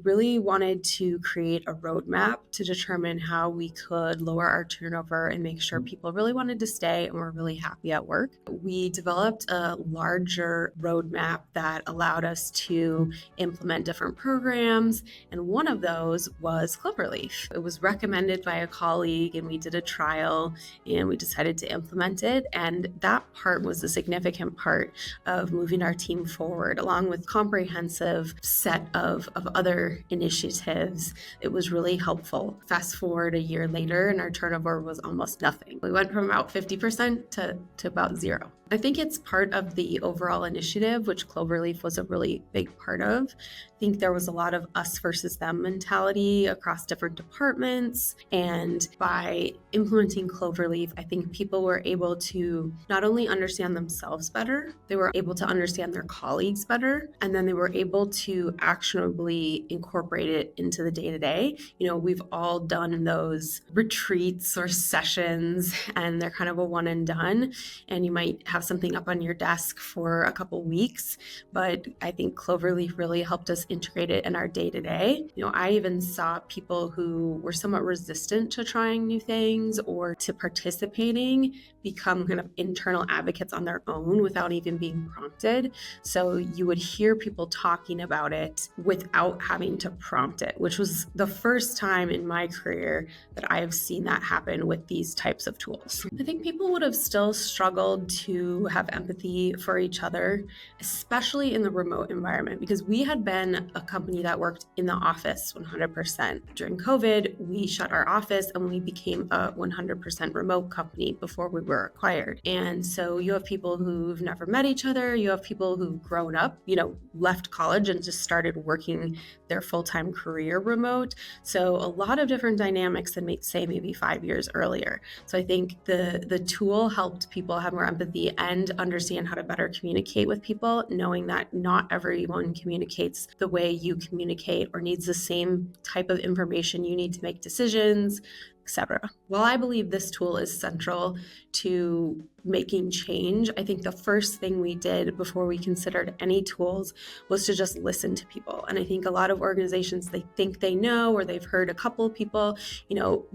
really wanted to create a roadmap to determine how we could lower our turnover and make sure people really wanted to stay and were really happy at work. We developed a larger roadmap that allowed us to implement different programs, and one of those was Cloverleaf. It was recommended by a colleague, and we did a trial, and we decided to implement it, and that part was a significant part of moving our team forward, along with comprehensive set of other initiatives. It was really helpful. Fast forward a year later, and our turnover was almost nothing. We went from about 50% to about zero. I think it's part of the overall initiative, which Cloverleaf was a really big part of. I think there was a lot of us versus them mentality across different departments. And by implementing Cloverleaf, I think people were able to not only understand themselves better, they were able to understand their colleagues better, and then they were able to actionably incorporate it into the day-to-day. We've all done those retreats or sessions, and they're kind of a one and done, and you might have something up on your desk for a couple weeks, but I think Cloverleaf really helped us integrate it in our day-to-day. I even saw people who were somewhat resistant to trying new things or to participating become kind of internal advocates on their own without even being prompted. So you would hear people talking about it without having to prompt it, which was the first time in my career that I have seen that happen with these types of tools. I think people would have still struggled to have empathy for each other, especially in the remote environment, because we had been a company that worked in the office 100%. During COVID, we shut our office and we became a 100% remote company before we were acquired. And so you have people who've never met each other, you have people who've grown up, left college and just started working their full-time career remote. So a lot of different dynamics than maybe 5 years earlier. So I think the tool helped people have more empathy and understand how to better communicate with people, knowing that not everyone communicates the way you communicate or needs the same type of information you need to make decisions, etc. While I believe this tool is central to making change, I think the first thing we did before we considered any tools was to just listen to people. And I think a lot of organizations, they think they know or they've heard a couple of people,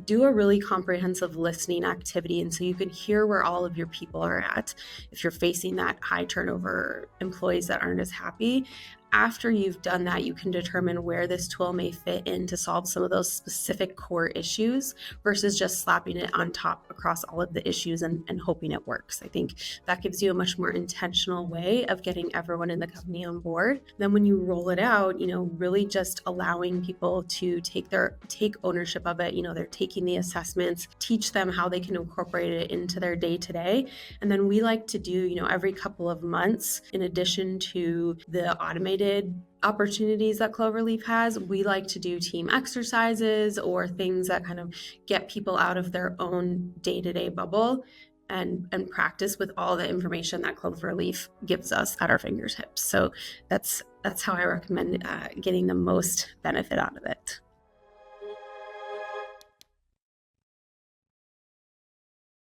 do a really comprehensive listening activity. And so you can hear where all of your people are at. If you're facing that high turnover, employees that aren't as happy, after you've done that, you can determine where this tool may fit in to solve some of those specific core issues versus just slapping it on top across all of the issues and hoping it works. I think that gives you a much more intentional way of getting everyone in the company on board. Then when you roll it out, really just allowing people to take ownership of it. They're taking the assessments, teach them how they can incorporate it into their day-to-day. And then we like to do, every couple of months, in addition to the automated opportunities that Cloverleaf has, we like to do team exercises or things that kind of get people out of their own day-to-day bubble and practice with all the information that Cloverleaf gives us at our fingertips. So that's how I recommend getting the most benefit out of it.